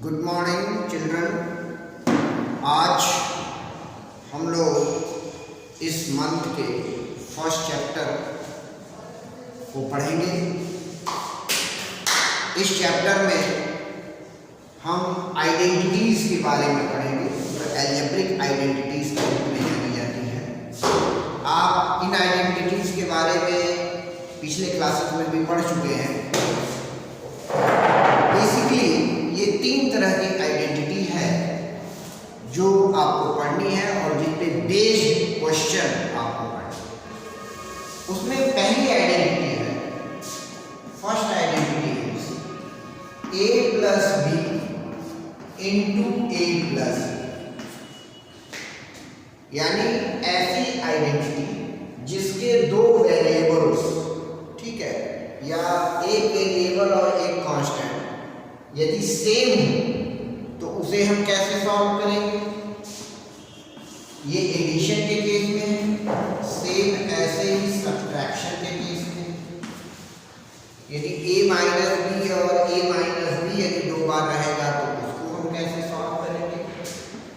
Good morning children. आज हम लोग इस मंथ के फर्स्ट चैप्टर को पढ़ेंगे। इस चैप्टर में हम आइडेंटिटीज़ के बारे में पढ़ेंगे, जो एल्जेब्रिक आइडेंटिटीज़ के रूप में जानी जाती हैं। आप इन आइडेंटिटीज़ के बारे में पिछले क्लासेस में भी पढ़ चुके हैं। बेसिकली ये तीन तरह की आइडेंटिटी है जो आपको पढ़नी है और जिन पे बेस्ड क्वेश्चन आपको पढ़ना है। उसमें पहली आइडेंटिटी है, फर्स्ट आइडेंटिटी है ए प्लस बी इंटू ए प्लस, यानी ऐसी आइडेंटिटी जिसके दो वेरिएबल्स, ठीक है, या एक वेरिएबल और एक कांस्टेंट यदि सेम हो तो उसे हम कैसे सॉल्व करेंगे। ये एडिशन के केस में है, सेम ऐसे ही सब्ट्रैक्शन के केस में। यदि a माइनस बी और a माइनस बी यदि दो बार रहेगा तो उसको हम कैसे सॉल्व करेंगे।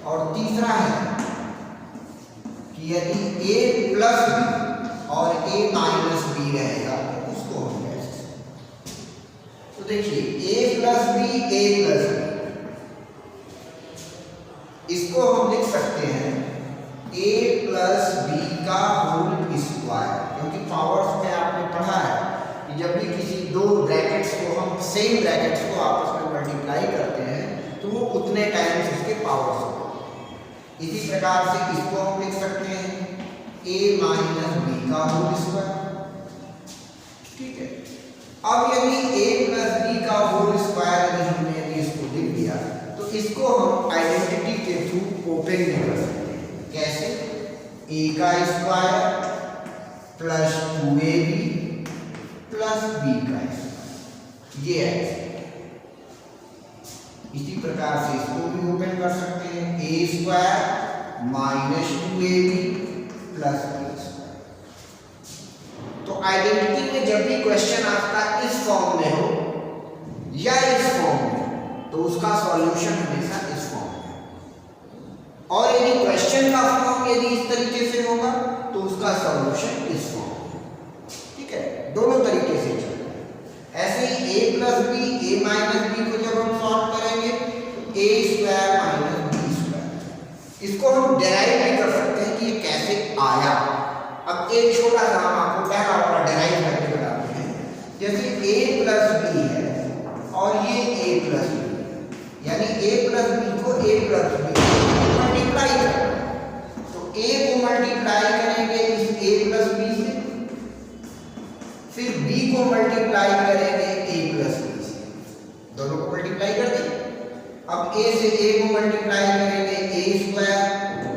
और तीसरा है कि यदि a प्लस बी और a माइनस बी रहेगा तो उसको हम कैसे। तो देखिए a plus B a plus B, इसको हम लिख सकते हैं a प्लस बी का होल स्क्वायर, क्योंकि पावर्स में आपने पढ़ा है कि जब भी किसी दो ब्रैकेट्स को हम सेम ब्रैकेट्स को आपस में मल्टीप्लाई करते हैं तो वो उतने टाइम्स उसके पावर्स होते हैं। इसी प्रकार से इसको हम लिख सकते हैं a माइनस बी का होल स्क्वायर, ठीक है। अब यदि a प्लस बी का होल स्क्वायर हमने यदि इसको लिख दिया तो इसको हम आइडेंटिटी के थ्रू ओपन भी कर सकते हैं। कैसे? a का square plus 2ab plus b का स्क्वायर, ये है। इसी प्रकार से इसको भी ओपन कर सकते हैं, a square minus 2ab plus b। तो आइडेंटिटी में जब भी क्वेश्चन आपका इस फॉर्म में हो या इस फॉर्म में तो उसका सॉल्यूशन हमेशा इस फॉर्म में, और यदि क्वेश्चन का फॉर्म यदि इस तरीके से होगा तो उसका सॉल्यूशन इस फॉर्म में, ठीक है। दोनों तरीके से चलता है। ऐसे ही a plus B a minus B को जब हम सॉल्व करेंगे तो a square minus B square, इसको हम डेराइव भी कर सकते हैं कि ये कैसे आया। अब एक छोटा सा हम आपको पहला वाला डेराइव करके बताते हैं। जैसे a प्लस बी है और ये a प्लस बी, यानी a प्लस बी को a प्लस बी मल्टीप्लाई करना है, तो a को मल्टीप्लाई करेंगे इस a प्लस बी से, फिर b को मल्टीप्लाई करेंगे a प्लस बी से, दोनों को मल्टीप्लाई कर दें। अब a से a को मल्टीप्लाई करेंगे a स्क्वायर,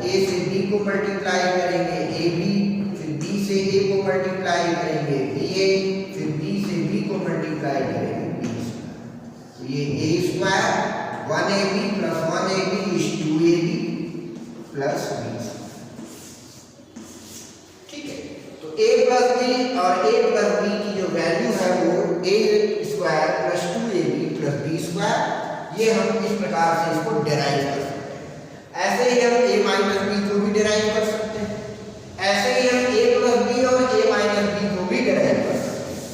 a से b को मल्टीप्लाई करेंगे ab, से a को मल्टीप्लाई करेंगे ba, फिर b से b को मल्टीप्लाई करेंगे b स्क्वायर। तो ये a square 1ab plus 1ab is 2ab plus b square, ठीक है। तो a प्लस b और a प्लस b की जो वैल्यू है वो a square plus 2ab plus b square, ये हम इस प्रकार से इसको डेराइव कर सकते हैं। ऐसे ही हम a माइनस b को भी डेराइव कर सकते हैं, ऐसे ही हम a प्लस बी और a माइनस बी को भी डेराइव कर सकते हैं।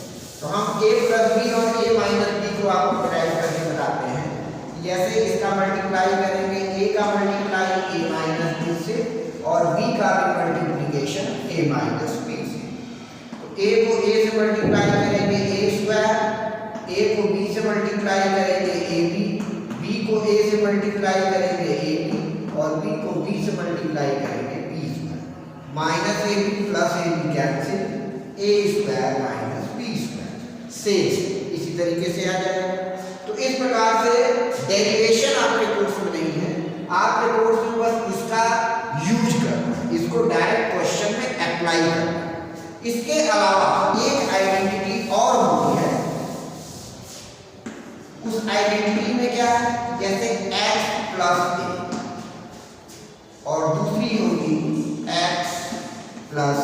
तो हम a प्लस बी और a माइनस बी को आपको डेराइव करके बताते हैं। जैसे इसका मल्टीप्लाई करेंगे a का मल्टीप्लाई a माइनस बी से और b का भी मल्टीप्लिकेशन a माइनस बी से। तो a को a से मल्टीप्लाई करेंगे a स्क्वायर, a को b से मल्टीप्लाई करेंगे ab, b को a से मल्टीप्लाई करेंगे ab और b को b से मल्टीप्लाई करेंगे b square. Minus A B plus A B cancel, A square minus B square शेष इसी तरीके से आ जाएगा। तो इस प्रकार से डेरिवेशन आपके कोर्स में नहीं है, आपके कोर्स में बस इसका यूज करना है, इसको डायरेक्ट क्वेश्चन में अप्लाई करना है। इसके अलावा एक आइडेंटिटी और होती है, उस आइडेंटिटी में क्या है, जैसे x प्लस a, और दूसरी होगी x प्लस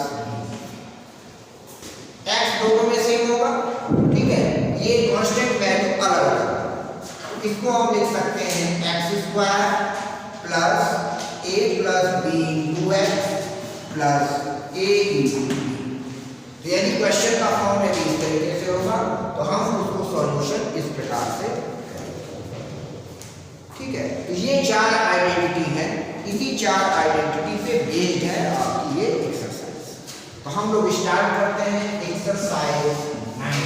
x दोनों में सेम होगा, ठीक है। ये कांस्टेंट वैल्यू अलग अलग, इसको हम लिख सकते सकते हैं एक्स स्क्वायर प्लस ए plus B into x plus ए इंटू बी। यानी क्वेश्चन का फॉर्म यदि इस तरीके से होगा तो हम उसको सॉल्यूशन इस प्रकार से करेंगे। ठीक है, तो ये 4 आइडेंटिटी है, इसी 4 आइडेंटिटी पे बेस्ड है आपकी ये एक्सरसाइज। तो हम लोग स्टार्ट करते हैं exercise 9।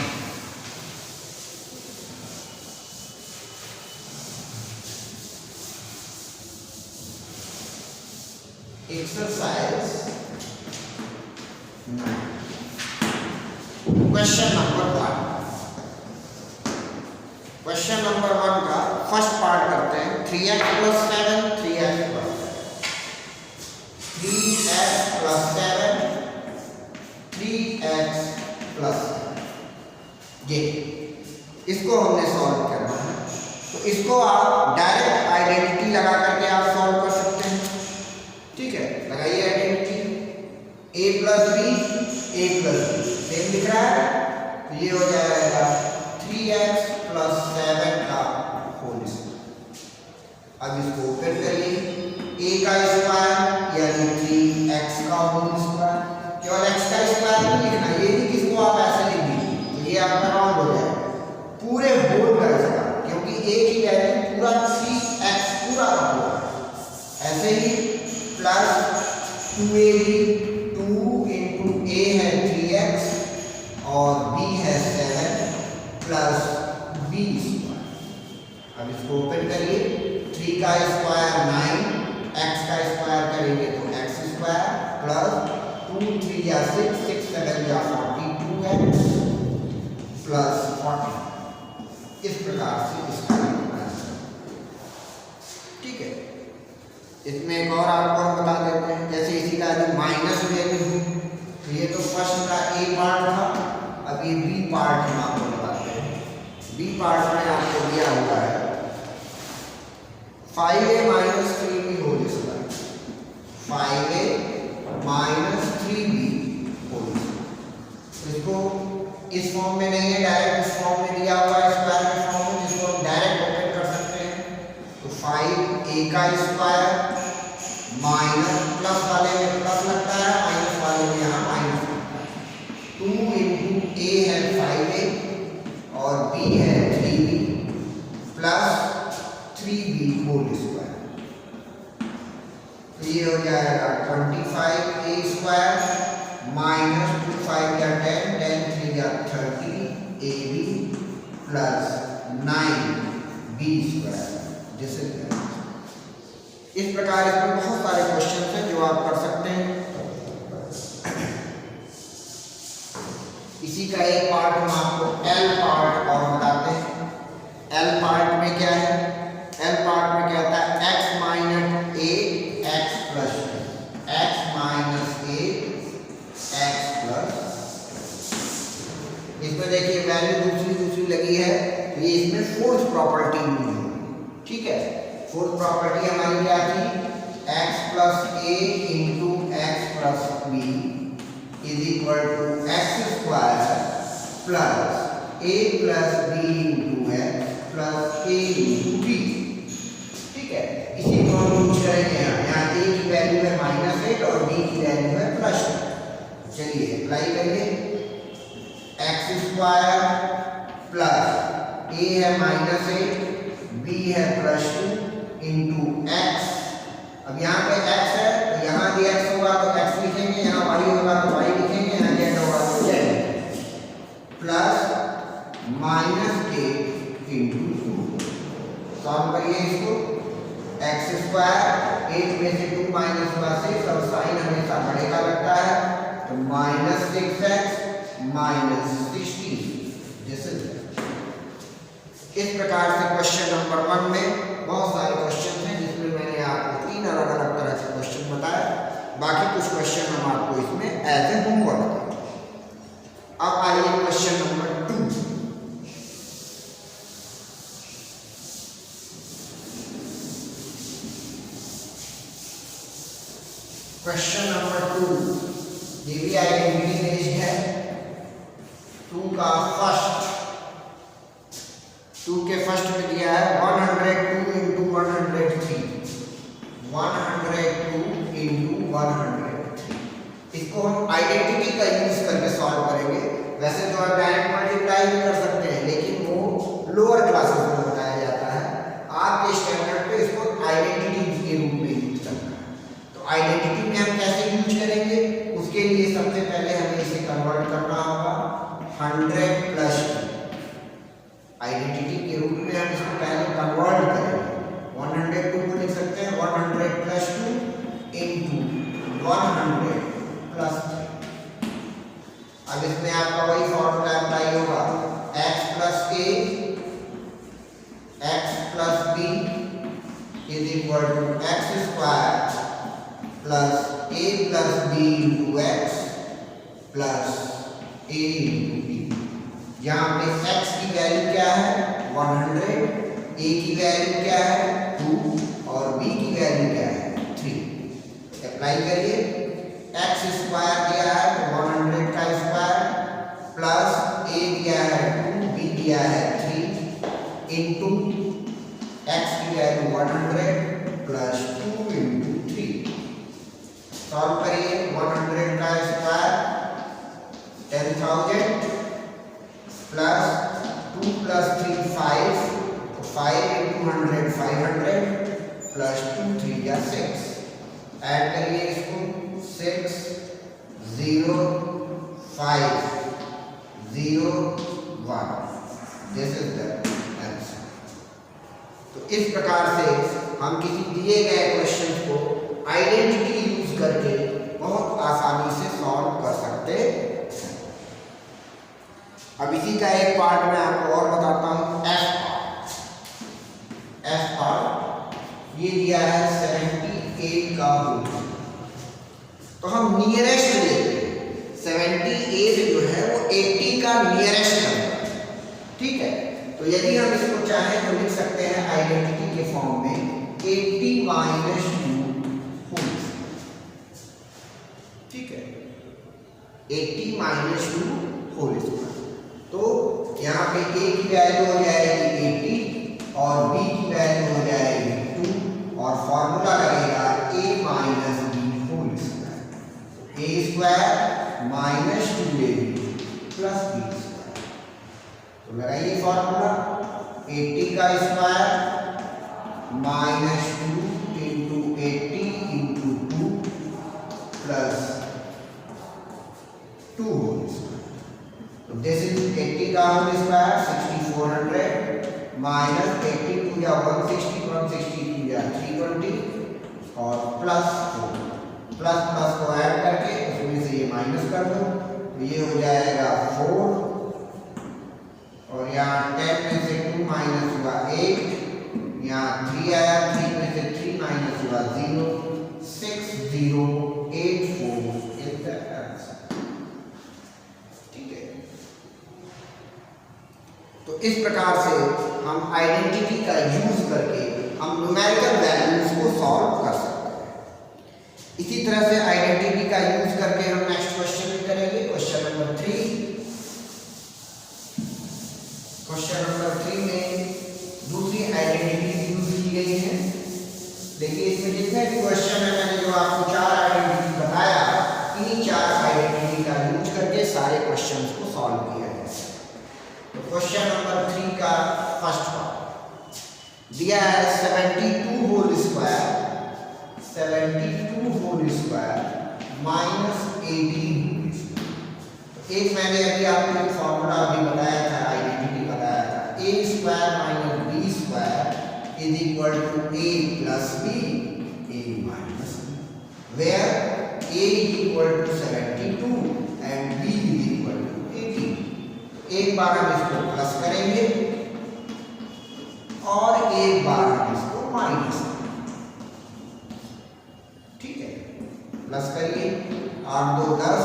Exercise 9 question number 1। Question number 1 का फर्स्ट पार्ट करते हैं। 3x + 7 3x + 7 3x + ये इसको हमने सॉल्व करना है। तो इसको आप डायरेक्ट आइडेंटिटी लगा करके आप सॉल्व कर सकते हैं। ठीक है, लगाइए आइडेंटिटी a + b सेम दिख रहा है, तो ये हो जाएगा 3x + 7 का होल स्क्वायर। अब इसको ओपन करिए, a का स्क्वायर यानी 3x का होल स्क्वायर। केवल x का स्क्वायर नहीं लिखना, ये भी किसको आप ऐसे लिख दीजिए तो ये आपका राउंड हो जाएगा पूरे होल का इसका, क्योंकि a की वैल्यू पूरा 3x पूरा का पूरा। ऐसे ही प्लस 2ab 2 इंटू a है 3x और b है 7 प्लस b स्क्वायर। अब इसको ओपन करिए, 3 का स्क्वायर 9, x का स्क्वायर करेंगे तो x स्क्वायर प्लस 2 3 या 6 6 7 या 42x प्लस 40। इस प्रकार से इसका आंसर। ठीक है, इसमें एक और आपको हम बता देते हैं, जैसे इसी का यदि माइनस वैल्यू, तो ये तो फर्स्ट का ए पार्ट था, अब ये बी पार्ट हम आपको बताते हैं। बी पार्ट में आपको दिया हुआ है 5a - 3b whole square, 5a - 3b whole square. इसको इस फॉर्म में नहीं है, डायरेक्ट इस फॉर्म में दिया हुआ है स्क्वायर के फॉर्म में, जिसको हम डायरेक्ट ओपन कर सकते हैं। तो 5a का स्क्वायर माइनस प्लस वाले में प्लस लगता है, माइनस वाले में यहाँ माइनस लगता है। 2 इंटू a है 5a और b है 3b plus 3b whole square. तो ये हो जाएगा 25a स्क्वायर माइनस 2 5 या 10 10 3 या 30 ab प्लस 9b स्क्वायर। जैसे इस प्रकार इसमें बहुत सारे क्वेश्चन हैं जो आप कर सकते हैं। इसी का एक पार्ट हम आपको L पार्ट और बताते हैं। L पार्ट में क्या है? L पार्ट में क्या होता है? x - a x + x - a x + इसमें देखिए वैल्यू दूसरी लगी है, तो ये इसमें फोर्थ प्रॉपर्टी नहीं है। ठीक है, फोर्थ प्रॉपर्टी हमारी क्या थी? x + a into x + b is equal to x square plus a + b into x plus a into b। ठीक है, इसी को हम यूज करेंगे। यहाँ a की वैल्यू है -8 और b की वैल्यू है +8। चलिए अप्लाई करिए, x स्क्वायर प्लस a है -8 b है +2 इंटू x। अब यहाँ पे x है तो यहाँ भी x होगा तो x लिखेंगे, यहाँ y होगा तो y लिखेंगे, यहाँ z होगा तो z प्लस -8 इंटू 2। सॉल्व करिए इसको, x स्क्वायर 8 में से 2 माइनस हुआ 6 और साइन हमेशा बड़े का लगता है, तो -6x -16। इस प्रकार से क्वेश्चन नंबर 1 में बहुत सारे क्वेश्चन हैं, जिसमें मैंने आपको 3 अलग-अलग तरह से क्वेश्चन बताया। बाकी कुछ क्वेश्चन हम आपको इसमें एज ए होमवर्क देंगे। अब आइए क्वेश्चन नंबर 2। क्वेश्चन नंबर 2 ये भी आइडेंटिटी बेस्ड है। 2 का फर्स्ट 2 के फर्स्ट में दिया है 102 is equal to x square plus A plus B into x plus A into b. यहाँ पे x की वैल्यू क्या है 100, a की वैल्यू क्या है 2 और b की वैल्यू क्या है 3। अप्लाई करिए, x स्क्वायर दिया है तो 100 का स्क्वायर प्लस a दिया है 2, b दिया है 3 इंटू x की वैल्यू 100 प्लस 2 इंटू 3। सॉल्व करिए, 100 का square 10,000 plus 2 plus 3 5, 5 into 100 500 plus 2 3 या 6। ऐड करिए इसको 6 0 5 0 1। This is the answer. तो इस प्रकार से हम किसी दिए गए क्वेश्चन को आइडेंटिटी यूज करके बहुत आसानी से सॉल्व कर सकते हैं। अब इसी का एक पार्ट मैं आपको और बताता हूं, एफ पार्ट। ये दिया है 78 का रूट, तो हम नियरेस्ट लेते हैं। 78 जो है वो 80 का नियरेस्ट नंबर, ठीक है। तो यदि हम इसको चाहें तो लिख सकते हैं आइडेंटिटी के फॉर्म में 80 माइनस 2 होल, ठीक है, 80 माइनस 2 होल स्क्वायर। तो यहाँ पे a की वैल्यू हो जाएगी 80 और b की वैल्यू हो जाएगी 2 और फॉर्मूला लगेगा a minus b whole square. a square minus 2ab plus b square. तो लगाइए फॉर्मूला, 80 का square minus 2 into 80 into 2 plus 2 whole square. This is 80 का होल स्क्वायर 6400 माइनस 80 टू या 160, 160 टू या 320 और प्लस 4। प्लस प्लस को add करके उसमें से ये माइनस कर दो तो ये हो जाएगा 4 और यहाँ 10 में से 2 माइनस हुआ 8, यहाँ 3 आया, 3 में से 3 माइनस हुआ 0, 6084 इज द आंसर। तो इस प्रकार से हम आइडेंटिटी का यूज करके हम न्यूमेरिकल वैल्यूज को सॉल्व कर सकते हैं। इसी तरह से आइडेंटिटी का यूज करके हम नेक्स्ट क्वेश्चन भी करेंगे, क्वेश्चन नंबर 3। क्वेश्चन नंबर 3 में दूसरी आइडेंटिटी यूज की गई है। देखिए इसमें जितने भी क्वेश्चन है, मैंने जो आपको 4 आइडेंटिटी बताया, इन्हीं 4 आइडेंटिटी का यूज करके सारे क्वेश्चंस को सॉल्व किया है। तो क्वेश्चन नंबर 3 का फर्स्ट पार्ट दिया है 72 होल स्क्वायर माइनस 18। तो एक मैंने अभी आपको एक फॉर्मूला अभी बताया था, आइडेंटिटी बताया था, a square minus b square is equal to a plus b a minus b, where a is equal to 72 and b is equal to 18। एक बार हम इसको प्लस करेंगे और एक बार हम इसको माइनस करेंगे, ठीक है। प्लस करिए, 8 2 10,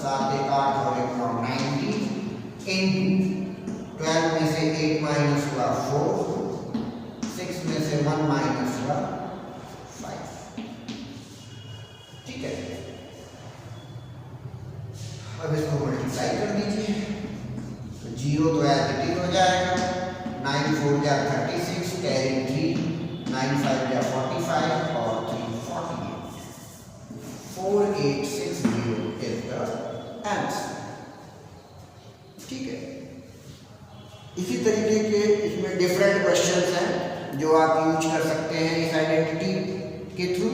7 1 8 और 1 9 90 इंटू 12 में से 8 माइनस हुआ 4, 6 में से 1 माइनस हुआ 5, ठीक है। अब इसको मल्टीप्लाई कर दीजिए, 0 तो एज इट इज हो जाएगा, 9 4 या 36 कैरी 3, 9 5 या 45 और 3 48, 4860 इज द आंसर, ठीक है। इसी तरीके के इसमें डिफरेंट क्वेश्चंस हैं जो आप यूज कर सकते हैं इस आइडेंटिटी के थ्रू।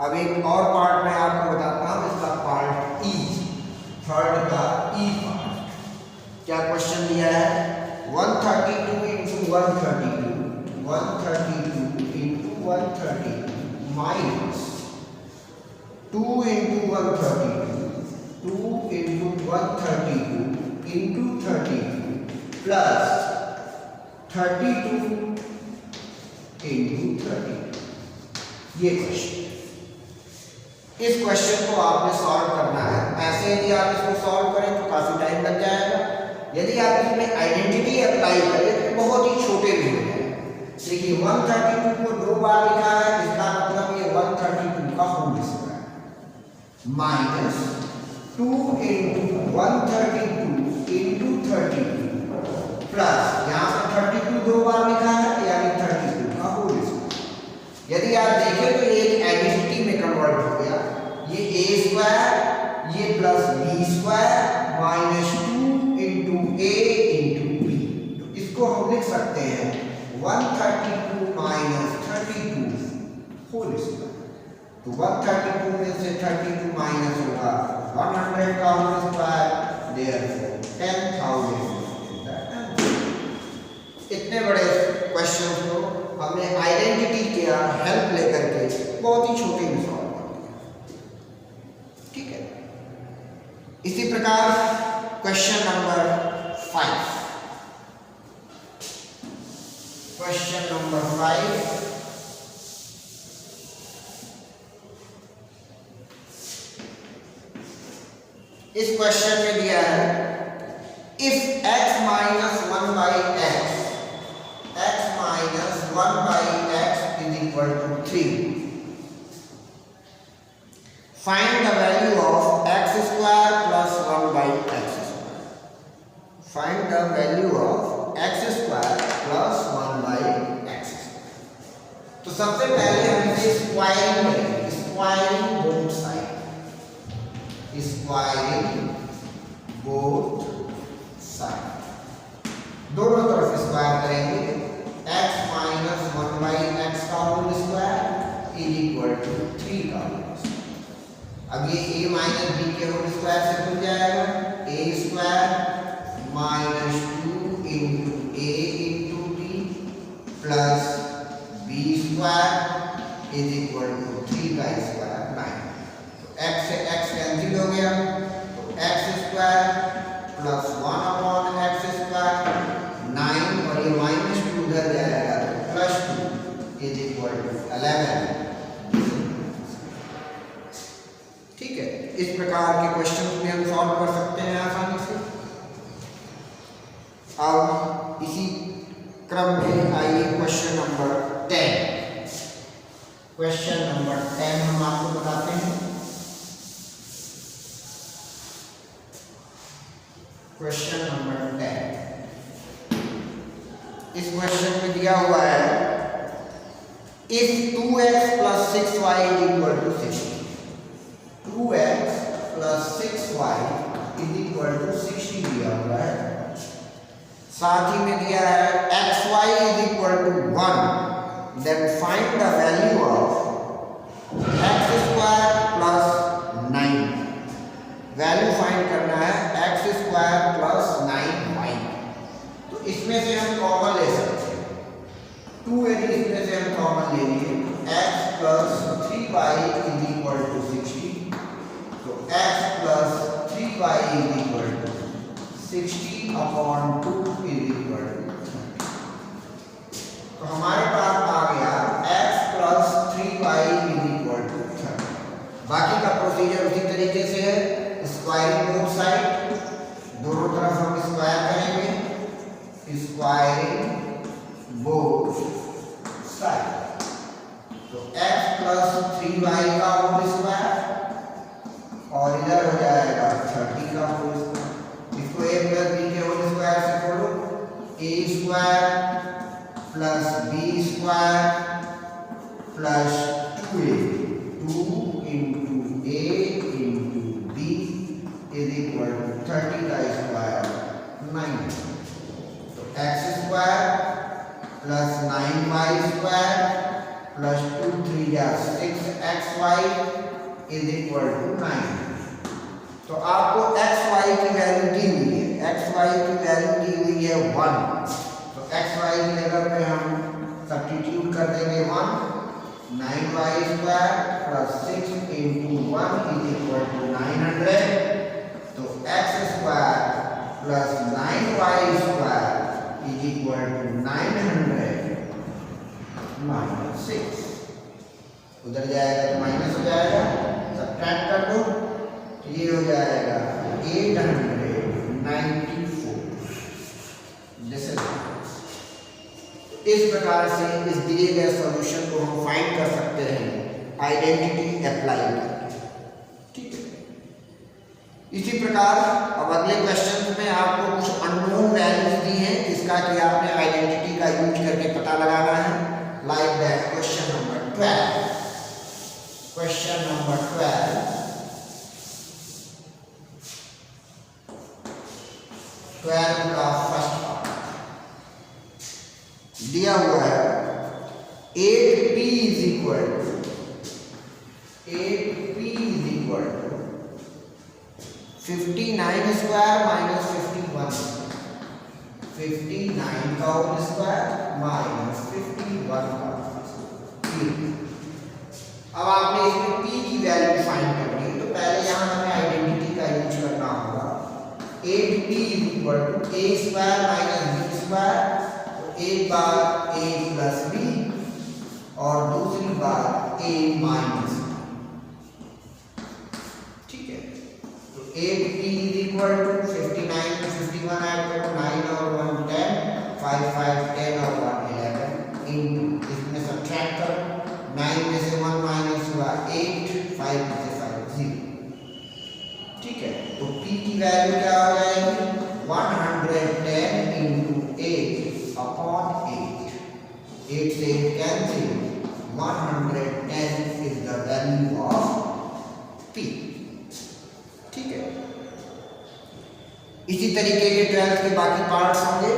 अब एक और पार्ट मैं आपको बताता हूँ, इसका पार्ट ई, थर्ड का ई पार्ट। क्या क्वेश्चन दिया है, 132 into 132 minus 2 into 132 into 32 plus 32 into 30। ये क्वेश्चन, इस क्वेश्चन को आपने सॉल्व करना है। ऐसे यदि आप इसको सॉल्व करें तो काफी टाइम लग जाएगा। यदि आप इसमें आइडेंटिटी अप्लाई करें तो बहुत ही छोटे भी हो जाएंगे। देखिए 132 को 2 बार लिखा है, इसका मतलब ये 132 का whole square minus 2 into 132 into 32 plus यहाँ पे 32 2 बार लिखा है यानी 32 का होल स्क्वायर। यदि आप देखें तो ये एक आइडेंटिटी में कन्वर्ट हो गया, ये a स्क्वायर ये plus b square minus 2 into a into b। तो इसको हम लिख सकते हैं 132 माइनस 32 होल स्क्वायर। तो 132 में से 32 माइनस होगा 100 का whole square, therefore 10,000 is the answer. इतने बड़े क्वेश्चन को हमने आइडेंटिटी के हेल्प लेकर के बहुत ही छोटे में सॉल्व कर दिया। ठीक है, इसी प्रकार क्वेश्चन नंबर 5, क्वेश्चन नंबर 5 इस क्वेश्चन में दिया है if x minus 1 by x minus 1 by x is equal to 3. Find the value of x square plus 1 by x square. Find the value of x square plus 1 by x square. तो सबसे पहले हम इसे squaring करेंगे, squaring both side, squaring both side, दोनों तरफ square करेंगे। x minus 1 by x का whole square is equal to 3 का होल स्क्वायर। अब ये a माइनस b के होल स्क्वायर से खुल जाएगा, a square minus 2 into a into b plus b square is equal to 3 का स्क्वायर 9। तो x से x कैंसिल हो गया, तो x square plus 1 upon x square 9 और ये माइनस 2 उधर जाएगा तो प्लस 2 इज इक्वल टू 11। ठीक है, इस प्रकार के क्वेश्चन में हम सॉल्व कर सकते हैं आसानी से। अब इसी क्रम में आइए क्वेश्चन नंबर 10। क्वेश्चन नंबर 10 हम आपको बताते हैं। क्वेश्चन नंबर 10 इस क्वेश्चन में दिया हुआ है if 2x plus 6y is equal to 60, 2x plus 6y is equal to 60 दिया हुआ है। साथ ही में दिया है xy is equal to 1, then find the value of x square plus 9। Value find करना है x स्क्वायर प्लस 9y। तो इसमें से हम कॉमन ले सकते हैं 2 यदि इसमें से हम कॉमन ले लिए x plus 3y is equal to 60, तो x plus 3y is equal to 60 upon 2 is equal to 30। तो हमारे पास आ गया x plus 3y is equal to 30। बाकी का प्रोसीजर उसी तरीके से है, स्क्वायरिंग बोथ साइड, दोनों तरफ हम स्क्वायर करेंगे, स्क्वायरिंग बोथ साइड। तो x प्लस 3y का होल स्क्वायर और इधर हो जाएगा 30 का होल स्क्वायर। इसको a प्लस b के होल स्क्वायर से खोलो, a square plus b square plus 2a, 2 into a into b is equal to 30 का square 9। x square plus 9y square plus 2 3 जा 6xy इज इक्वल टू 9। तो आपको xy की value दी हुई है, xy की वैल्यू दी हुई है 1, तो xy की जगह पे हम सब्स्टिट्यूट कर देंगे 1, 9y square plus 6 into 1 is equal to 900। तो x square plus 9y square is equal to 900 -6, उधर जाएगा तो माइनस हो जाएगा, सब्ट्रैक्ट कर दो तो ये हो जाएगा 894। इस प्रकार से इस दिए गए सॉल्यूशन को हम फाइंड कर सकते हैं आइडेंटिटी अप्लाई करके। ठीक है, इसी प्रकार अब अगले क्वेश्चन में आपको कुछ अननोन वैल्यूज दी हैं जिसका कि आपने आइडेंटिटी का यूज करके पता लगाना है। लाइक दैट क्वेश्चन नंबर 12 का फर्स्ट पार्ट दिया हुआ है 8p is equal to 59 square minus 51, 59 का होल स्क्वायर माइनस 51 का। अब आपने इसमें p की वैल्यू फाइंड करनी है, तो पहले यहां हमें आइडेंटिटी का यूज करना होगा। 8p is equal to a square minus b square, तो एक बार a प्लस b और दूसरी बार a माइनस। ठीक है, तो 8p is equal to 59 to 51 add करो, 9 और 1 10, 5 5 10 और 1 11 इनटू इसमें सब्ट्रैक्ट करो, 9 में से 1 माइनस हुआ 8, 5 में से 5 0। ठीक है, तो p की वैल्यू क्या हो जाएगी 110 इंटू 8 अपॉन 8, 8 से 8 cancel, 110 is the value of p। ठीक है, इसी तरीके के 12 के बाकी पार्ट्स होंगे।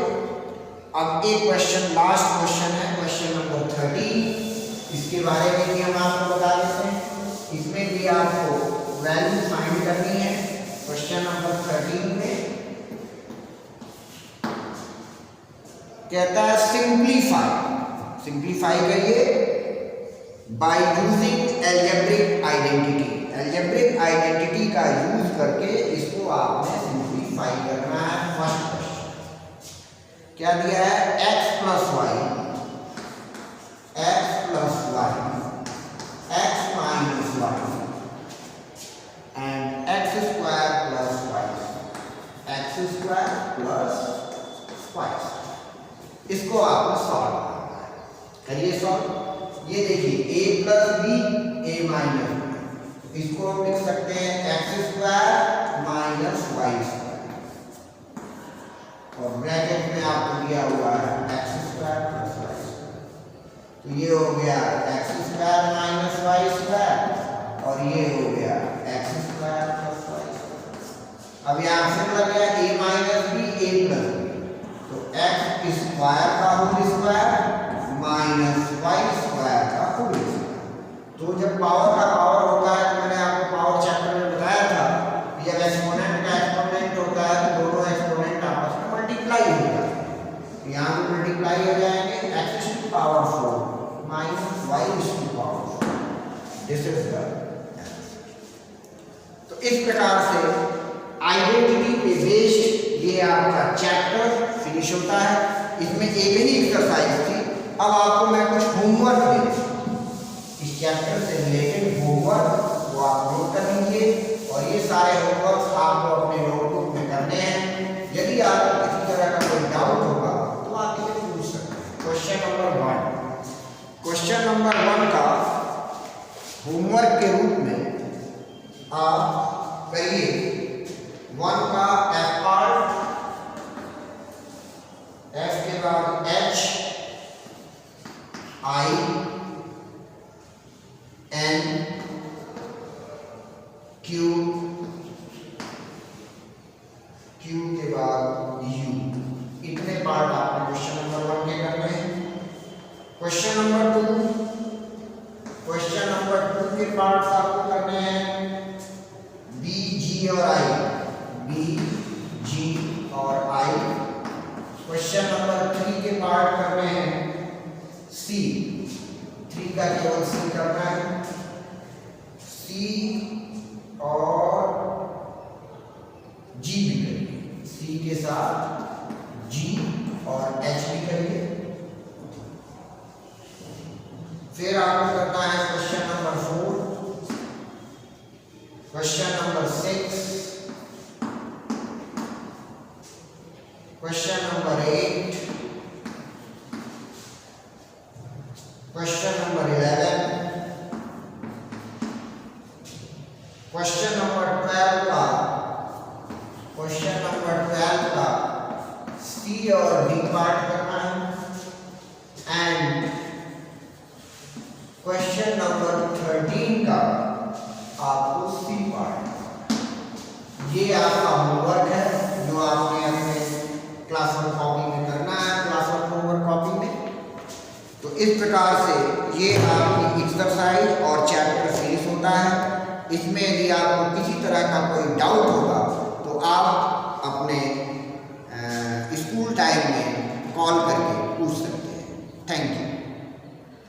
अब एक क्वेश्चन लास्ट क्वेश्चन है, क्वेश्चन नंबर 13। इसके बारे में भी हम आपको बता देते हैं, इसमें भी आपको वैल्यू फाइंड करनी है। क्वेश्चन नंबर 13 में कहता है सिंप्लीफाई करिए by using algebraic identity. Algebraic identity का यूज करके इसको आपने सिंप्लीफाई करना है। फर्स्ट क्वेश्चन क्या दिया है, x plus y x minus y and x square plus y, इसको आपको सॉल्व करना है। करिए सॉल्व। ये देखिए a plus B a minus, इसको हम लिख सकते हैं x square minus y square, और ब्रैकेट में आपको दिया हुआ है x square plus y square, तो ये हो गया x square minus y square और ये हो गया x square plus y square. अब यहाँ से लग गया a minus b a plus b, तो x स्क्वायर का whole square minus y square का होल स्क्वायर। तो जब पावर का पावर होता है, तो मैंने आपको पावर चैप्टर में बताया था कि जब एक्सपोनेंट का एक्सपोनेंट होता है तो दोनों एक्सपोनेंट आपस में मल्टीप्लाई हो जाते हैं। तो यहाँ पे मल्टीप्लाई हो जाएंगे x to power 4 minus y to power 4। This is the. तो इस प्रकार से आइडेंटिटी पे बेस्ड ये आपका चैप्टर फिनिश होता है। इसमें एक ही एक्सरसाइज थी। अब आपको मैं कुछ होमवर्क दे दूँ, इस चैप्टर से रिलेटेड होमवर्क वो आप नोट कर लीजिए, और ये सारे होमवर्क आपको अपने नोटबुक में करने हैं। यदि आपको किसी तरह का कोई डाउट होगा तो आप इसे पूछ सकते हैं। क्वेश्चन नंबर 1 का होमवर्क के रूप में आप करिए 1 का f पार्ट, f के बाद h I n q के बाद u, इतने पार्ट आपने क्वेश्चन नंबर 1 के करने हैं। क्वेश्चन नंबर 2 के पार्ट्स आपको करने हैं b, g और i। क्वेश्चन नंबर 3 के पार्ट करने हैं c, 3 का केवल c करना है, c और g भी करिए, c के साथ g और h भी करिए। फिर आपको करना है question number 4, question number 6, question number 8, question number 11, question number 12 का सी और डी पार्ट करना है एंड क्वेश्चन नंबर 13 का आपको सी पार्ट। ये आपका होमवर्क है जो आपने अपने क्लास वर्क कॉपी में करना है, क्लास वर्क होमवर्क कॉपी में। तो इस प्रकार से ये आपकी एक्सरसाइज और चैप्टर फिनिश होता है। इसमें यदि आपको किसी तरह का कोई डाउट होगा तो आप अपने स्कूल टाइम में कॉल करके पूछ सकते हैं। Thank you.